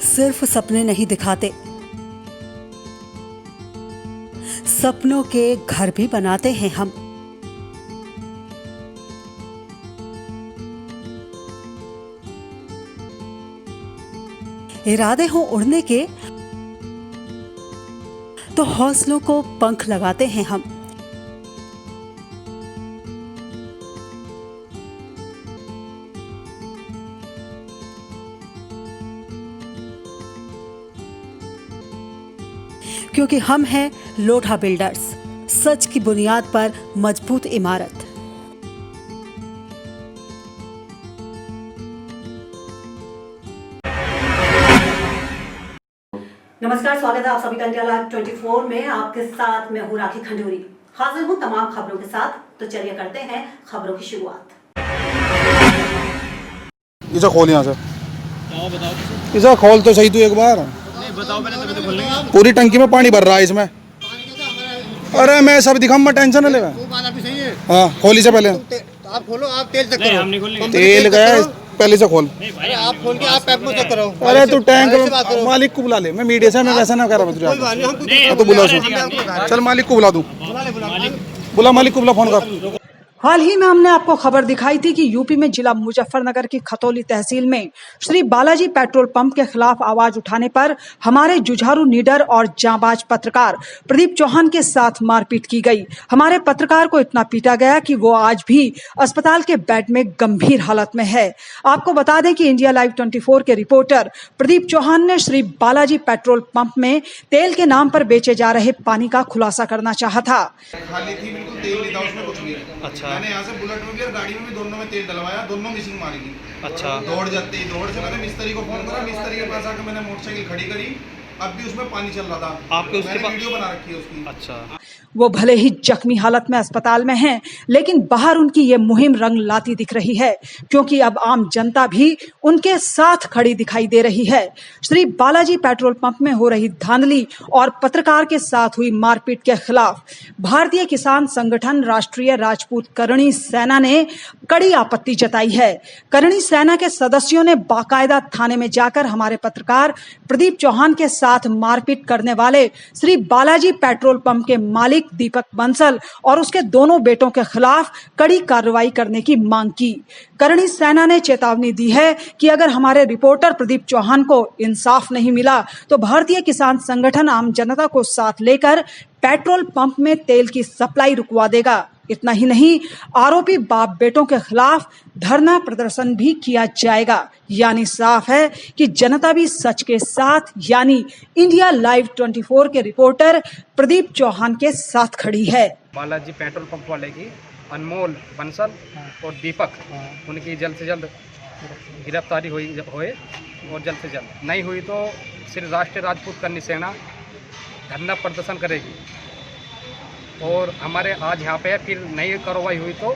सिर्फ सपने नहीं दिखाते, सपनों के घर भी बनाते हैं हम। इरादे हो उड़ने के तो हौसलों को पंख लगाते हैं हम। क्योंकि हम हैं लोढ़ा बिल्डर्स, सच की बुनियाद पर मजबूत इमारत। नमस्कार, स्वागत है आप सभी का इंडिया लाइव 24 में। आपके साथ मैं हूं राखी खंडूरी। हाजिर हूं तमाम खबरों के साथ। तो चलिए करते हैं खबरों की शुरुआत। इसे खोल यहाँ से। इसे खोल तो सही तू एक बार। बताओ पहले, तभी तो खोलेंगे। पूरी टंकी में पानी भर रहा है इसमें। अरे मैं सब दिखाऊं, मैं टेंशन न ले। वो बात आपकी सही है। हाँ खोल इसे पहले। आप खोलो, आप तेल चेक करो। हम नहीं खोलेंगे। तेल गया पहले से खोल। अरे आप खोल के आप पैप में चेक करो। अरे तू टैंक मालिक को बुला ले। मैं मीडिया से, मैं वैसा ना कर रहा हूँ। तो बुला उसे। चल मालिक को बुला दूं। बुला मालिक को, बुला, फोन कर। हाल ही में हमने आपको खबर दिखाई थी कि यूपी में जिला मुजफ्फरनगर की खतौली तहसील में श्री बालाजी पेट्रोल पंप के खिलाफ आवाज उठाने पर हमारे जुझारू निडर और जांबाज पत्रकार प्रदीप चौहान के साथ मारपीट की गई। हमारे पत्रकार को इतना पीटा गया कि वो आज भी अस्पताल के बेड में गंभीर हालत में है। आपको बता दें कि इंडिया लाइव 24 के रिपोर्टर प्रदीप चौहान ने श्री बालाजी पेट्रोल पंप में तेल के नाम पर बेचे जा रहे पानी का खुलासा करना चाहा था। खाली थी, बिल्कुल तेल नहीं था उसमें, कुछ भी। अच्छा। मैंने यहाँ से बुलेट में भी और गाड़ी में भी दोनों में तेल डलवाया, दोनों मिसिंग मारी थी। अच्छा। दौड़ से मैंने मिस्त्री को फोन करा, मिस्त्री के पास आकर मैंने मोटरसाइकिल खड़ी करी। अब भी उसमें पानी चल रहा था। आपके उसके पास वीडियो बना रखी है उसकी। अच्छा। वो भले ही जख्मी हालत में अस्पताल में हैं, लेकिन बाहर उनकी ये मुहिम रंग लाती दिख रही है, क्योंकि अब आम जनता भी उनके साथ खड़ी दिखाई दे रही है। श्री बालाजी पेट्रोल पंप में हो रही धांधली और पत्रकार के साथ हुई मारपीट के खिलाफ भारतीय किसान संगठन राष्ट्रीय राजपूत करणी सेना ने कड़ी आपत्ति जताई है। करणी सेना के सदस्यों ने बाकायदा थाने में जाकर हमारे पत्रकार प्रदीप चौहान के साथ मारपीट करने वाले श्री बालाजी पेट्रोल पंप के मालिक दीपक बंसल और उसके दोनों बेटों के खिलाफ कड़ी कार्रवाई करने की मांग की। करणी सेना ने चेतावनी दी है कि अगर हमारे रिपोर्टर प्रदीप चौहान को इंसाफ नहीं मिला तो भारतीय किसान संगठन आम जनता को साथ लेकर पेट्रोल पंप में तेल की सप्लाई रुकवा देगा। इतना ही नहीं, आरोपी बाप बेटों के खिलाफ धरना प्रदर्शन भी किया जाएगा। यानी साफ है कि जनता भी सच के साथ, यानी इंडिया लाइव 24 के रिपोर्टर प्रदीप चौहान के साथ खड़ी है। बालाजी पेट्रोल पंप वाले की अनमोल बंसल और दीपक, उनकी जल्द से जल्द गिरफ्तारी होए और जल्द से जल्द नहीं हुई तो सिर्फ राष्ट्रीय राजपूत करणी सेना धरना प्रदर्शन करेगी। और हमारे आज यहाँ पे फिर नई कार्रवाई हुई तो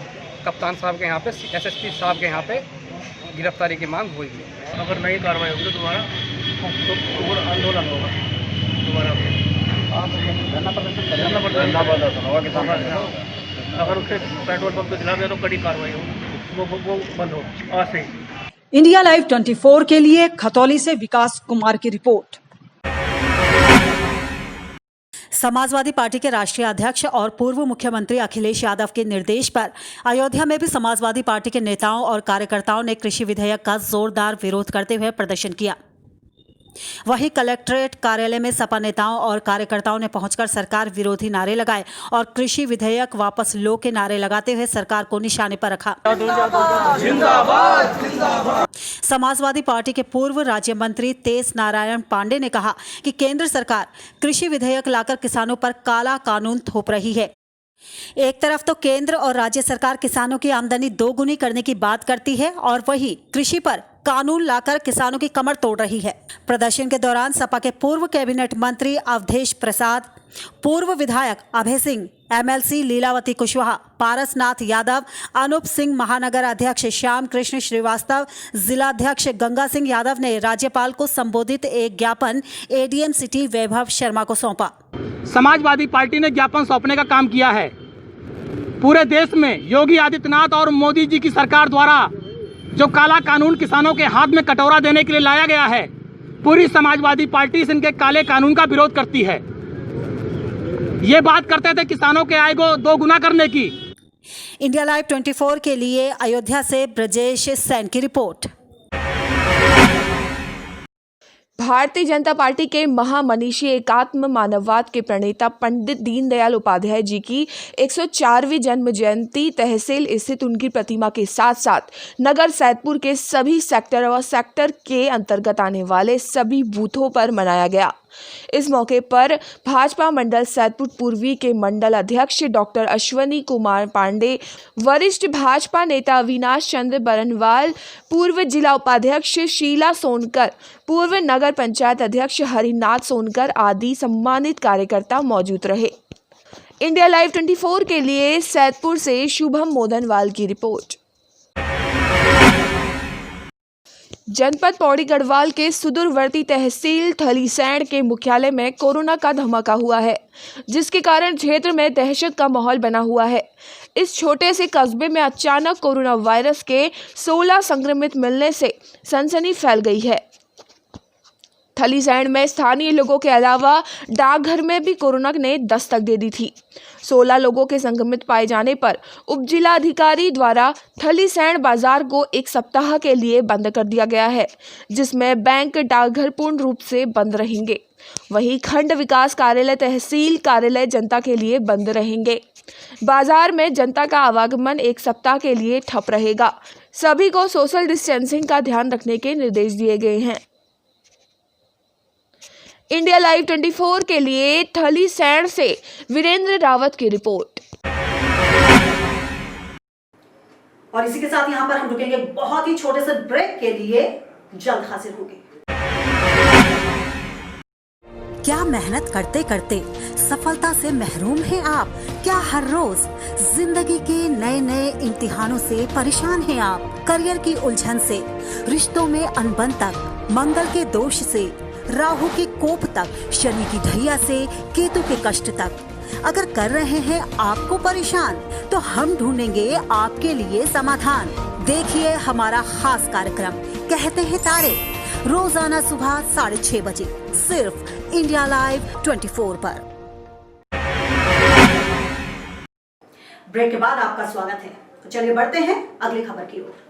कप्तान साहब के यहाँ पे, एसएसपी साहब के यहाँ पे गिरफ्तारी की मांग हुई। अगर नई कार्रवाई होगी तो दोबारा आंदोलन होगा। दोबारा धरना प्रदर्शन होगा किसान। अगर उसके पेट्रोल पंप के खिलाफ है तो कड़ी कार्रवाई होगी, वो बंद हो आज से। इंडिया लाइव 24 के लिए खतौली से विकास कुमार की रिपोर्ट। समाजवादी पार्टी के राष्ट्रीय अध्यक्ष और पूर्व मुख्यमंत्री अखिलेश यादव के निर्देश पर अयोध्या में भी समाजवादी पार्टी के नेताओं और कार्यकर्ताओं ने कृषि विधेयक का जोरदार विरोध करते हुए प्रदर्शन किया। वहीं कलेक्ट्रेट कार्यालय में सपा नेताओं और कार्यकर्ताओं ने पहुंचकर सरकार विरोधी नारे लगाए और कृषि विधेयक वापस लो के नारे लगाते हुए सरकार को निशाने पर रखा। समाजवादी पार्टी के पूर्व राज्य मंत्री तेज नारायण पांडे ने कहा कि केंद्र सरकार कृषि विधेयक लाकर किसानों पर काला कानून थोप रही है। एक तरफ तो केंद्र और राज्य सरकार किसानों की आमदनी दोगुनी करने की बात करती है और वहीं कृषि पर कानून लाकर किसानों की कमर तोड़ रही है। प्रदर्शन के दौरान सपा के पूर्व कैबिनेट मंत्री अवधेश प्रसाद, पूर्व विधायक अभय सिंह, एमएलसी लीलावती कुशवाहा, पारसनाथ यादव, अनूप सिंह, महानगर अध्यक्ष श्याम कृष्ण श्रीवास्तव, जिलाध्यक्ष गंगा सिंह यादव ने राज्यपाल को संबोधित एक ज्ञापन एडीएम सिटी वैभव शर्मा को सौंपा। समाजवादी पार्टी ने ज्ञापन सौंपने का काम किया है। पूरे देश में योगी आदित्यनाथ और मोदी जी की सरकार द्वारा जो काला कानून किसानों के हाथ में कटोरा देने के लिए लाया गया है, पूरी समाजवादी पार्टी इनके काले कानून का विरोध करती है। ये बात करते थे किसानों के आय को 2 गुना करने की। इंडिया लाइव 24 के लिए अयोध्या से ब्रजेश सैन की रिपोर्ट। भारतीय जनता पार्टी के महामनीषी एकात्म मानववाद के प्रणेता पंडित दीनदयाल उपाध्याय जी की 104वीं जन्म जयंती तहसील स्थित उनकी प्रतिमा के साथ साथ नगर सैदपुर के सभी सेक्टर व सेक्टर के अंतर्गत आने वाले सभी बूथों पर मनाया गया। इस मौके पर भाजपा मंडल सैदपुर पूर्वी के मंडल अध्यक्ष डॉक्टर अश्वनी कुमार पांडे, वरिष्ठ भाजपा नेता अविनाश चंद्र बरनवाल, पूर्व जिला उपाध्यक्ष शीला सोनकर, पूर्व नगर पंचायत अध्यक्ष हरिनाथ सोनकर आदि सम्मानित कार्यकर्ता मौजूद रहे। इंडिया लाइव 24 के लिए सैदपुर से शुभम मोदनवाल की रिपोर्ट। जनपद पौड़ी गढ़वाल के सुदूरवर्ती तहसील थलीसैंण के मुख्यालय में कोरोना का धमाका हुआ है, जिसके कारण क्षेत्र में दहशत का माहौल बना हुआ है। इस छोटे से कस्बे में अचानक कोरोना वायरस के 16 संक्रमित मिलने से सनसनी फैल गई है। थलीसैंण में स्थानीय लोगों के अलावा डाकघर में भी कोरोना ने दस्तक दे दी थी। 16 लोगों के संक्रमित पाए जाने पर उप जिला अधिकारी द्वारा थलीसैंण बाजार को 1 सप्ताह के लिए बंद कर दिया गया है, जिसमें बैंक, डाकघर पूर्ण रूप से बंद रहेंगे। वहीं खंड विकास कार्यालय, तहसील कार्यालय जनता के लिए बंद रहेंगे। बाजार में जनता का आवागमन 1 सप्ताह के लिए ठप रहेगा। सभी को सोशल डिस्टेंसिंग का ध्यान रखने के निर्देश दिए गए हैं। इंडिया लाइव 24 के लिए थलीसैंण से वीरेंद्र रावत की रिपोर्ट। और इसी के साथ यहाँ पर हम रुकेंगे बहुत ही छोटे से ब्रेक के लिए, जल्द हाजिर होंगे। क्या मेहनत करते करते सफलता से महरूम हैं आप? क्या हर रोज जिंदगी के नए नए इम्तिहानों से परेशान हैं आप? करियर की उलझन से, रिश्तों में अनबन तक, मंगल के दोष से, राहु के कोप तक, शनि की ढैया से केतु के कष्ट तक अगर कर रहे हैं आपको परेशान, तो हम ढूंढेंगे आपके लिए समाधान। देखिए हमारा खास कार्यक्रम कहते हैं तारे, रोजाना सुबह 6:30 बजे सिर्फ इंडिया लाइव 24 पर। ब्रेक के बाद आपका स्वागत है। तो चलिए बढ़ते हैं अगली खबर की ओर।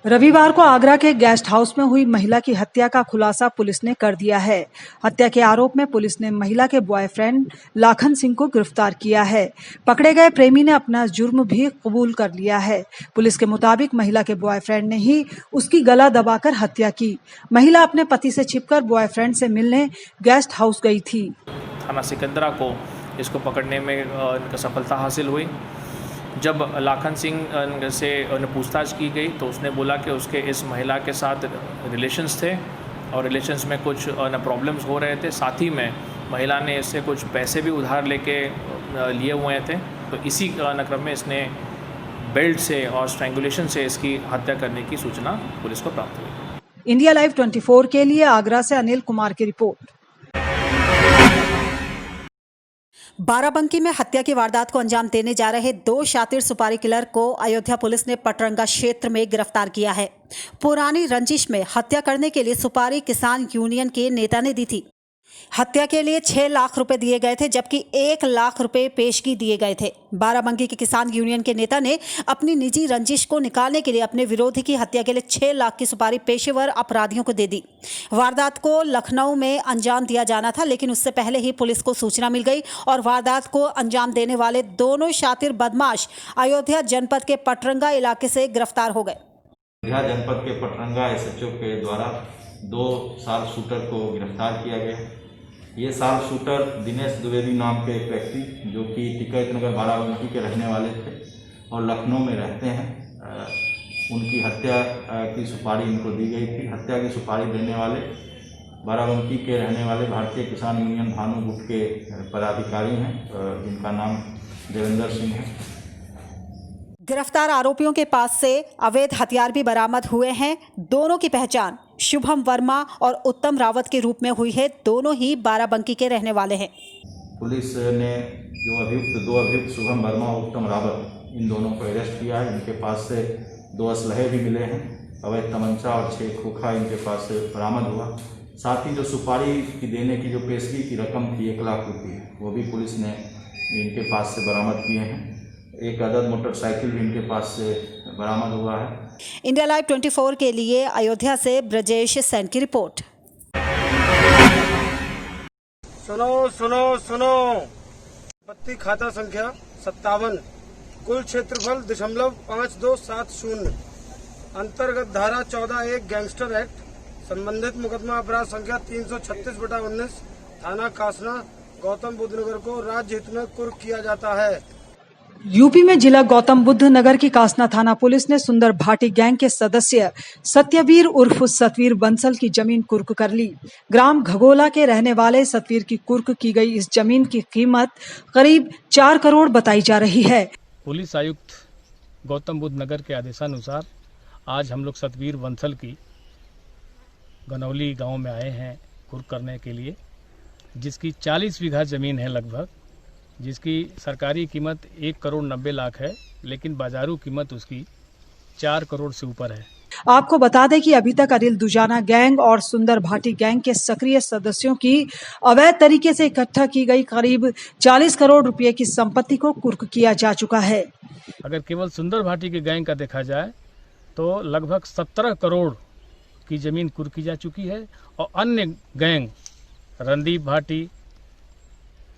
रविवार को आगरा के गेस्ट हाउस में हुई महिला की हत्या का खुलासा पुलिस ने कर दिया है। हत्या के आरोप में पुलिस ने महिला के बॉयफ्रेंड लाखन सिंह को गिरफ्तार किया है। पकड़े गए प्रेमी ने अपना जुर्म भी कबूल कर लिया है। पुलिस के मुताबिक महिला के बॉयफ्रेंड ने ही उसकी गला दबाकर हत्या की। महिला अपने पति से छिपकर बॉयफ्रेंड से मिलने गेस्ट हाउस गई थी। थाना सिकंदरा को इसको पकड़ने में सफलता हासिल हुई। जब लाखन सिंह से पूछताछ की गई तो उसने बोला कि उसके इस महिला के साथ रिलेशंस थे और रिलेशंस में कुछ प्रॉब्लम्स हो रहे थे। साथ ही में महिला ने इससे कुछ पैसे भी उधार लेके लिए हुए थे। तो इसी क्रम में इसने बेल्ट से और स्ट्रैंगुलेशन से इसकी हत्या करने की सूचना पुलिस को प्राप्त हुई। इंडिया लाइव 24 के लिए आगरा से अनिल कुमार की रिपोर्ट। बाराबंकी में हत्या की वारदात को अंजाम देने जा रहे 2 शातिर सुपारी किलर को अयोध्या पुलिस ने पटरंगा क्षेत्र में गिरफ्तार किया है। पुरानी रंजिश में हत्या करने के लिए सुपारी किसान यूनियन के नेता ने दी थी। हत्या के लिए 6 लाख रुपए दिए गए थे, जबकि 1 लाख रुपए पेशगी दिए गए थे। बाराबंकी के किसान यूनियन के नेता ने अपनी निजी रंजिश को निकालने के लिए अपने विरोधी की हत्या के लिए 6 लाख की सुपारी पेशेवर अपराधियों को दे दी। वारदात को लखनऊ में अंजाम दिया जाना था, लेकिन उससे पहले ही पुलिस को सूचना मिल गई और वारदात को अंजाम देने वाले दोनों शातिर बदमाश अयोध्या जनपद के पटरंगा इलाके से गिरफ्तार हो गए। अयोध्या जनपद के पटरंगा एसएचओ के द्वारा 2 शार्प शूटर को गिरफ्तार किया गया। ये शार्प शूटर दिनेश द्विवेदी नाम के एक व्यक्ति, जो कि टिकैत नगर बाराबंकी के रहने वाले थे और लखनऊ में रहते हैं, उनकी हत्या की सुपारी इनको दी गई थी। हत्या की सुपारी देने वाले बाराबंकी के रहने वाले भारतीय किसान यूनियन भानु गुट के पदाधिकारी हैं, जिनका नाम देवेंद्र सिंह है। गिरफ्तार आरोपियों के पास से अवैध हथियार भी बरामद हुए हैं। दोनों की पहचान शुभम वर्मा और उत्तम रावत के रूप में हुई है। दोनों ही बाराबंकी के रहने वाले हैं। पुलिस ने जो दो अभियुक्त शुभम वर्मा और उत्तम रावत, इन दोनों को अरेस्ट किया है। इनके पास से 2 असलहे भी मिले हैं। अवैध तमंचा और 6 खोखा इनके पास से बरामद हुआ। साथ ही जो सुपारी की देने की जो पेशगी की रकम थी 1 लाख रुपये, वो भी पुलिस ने इनके पास से बरामद किए हैं। एक अदद मोटरसाइकिल भी इनके पास से बरामद हुआ है। इंडिया लाइव 24 के लिए अयोध्या से ब्रजेश सेन की रिपोर्ट। सुनो सुनो सुनो, पत्ती खाता संख्या 57, कुल क्षेत्रफल .5270, अंतर्गत धारा 14(1) गैंगस्टर एक्ट, संबंधित मुकदमा अपराध संख्या 336/19, थाना कासना, गौतम बुद्ध नगर को राज्य हित में कुर्क किया जाता है। यूपी में जिला गौतम बुद्ध नगर की कासना थाना पुलिस ने सुंदर भाटी गैंग के सदस्य सत्यवीर उर्फ सतवीर बंसल की जमीन कुर्क कर ली। ग्राम घगोला के रहने वाले सतवीर की कुर्क की गई इस जमीन की कीमत करीब 4 करोड़ बताई जा रही है। पुलिस आयुक्त गौतम बुद्ध नगर के आदेशानुसार आज हम लोग सतवीर बंसल की गनौली गांव में आए हैं कुर्क करने के लिए, जिसकी 40 बीघा ज़मीन है लगभग, जिसकी सरकारी कीमत 1 करोड़ 90 लाख है, लेकिन बाजारू कीमत उसकी 4 करोड़ से ऊपर है। आपको बता दें कि अभी तक अनिल दुजाना गैंग और सुंदर भाटी गैंग के सक्रिय सदस्यों की अवैध तरीके से इकट्ठा की गई करीब 40 करोड़ रुपए की संपत्ति को कुर्क किया जा चुका है। अगर केवल सुंदर भाटी के गैंग का देखा जाए तो लगभग 17 करोड़ की जमीन कुर्क की जा चुकी है, और अन्य गैंग रणदीप भाटी,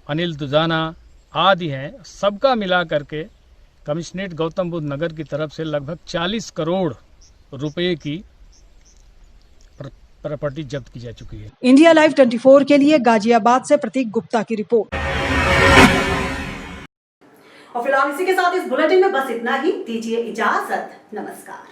अनिल दुजाना आदि हैं, सबका मिला करके कमिश्नरेट गौतम बुद्ध नगर की तरफ से लगभग 40 करोड़ रुपए की प्रॉपर्टी जब्त की जा चुकी है। इंडिया लाइव 24 के लिए गाजियाबाद से प्रतीक गुप्ता की रिपोर्ट। और फिलहाल इसी के साथ इस बुलेटिन में बस इतना ही। दीजिए इजाजत, नमस्कार।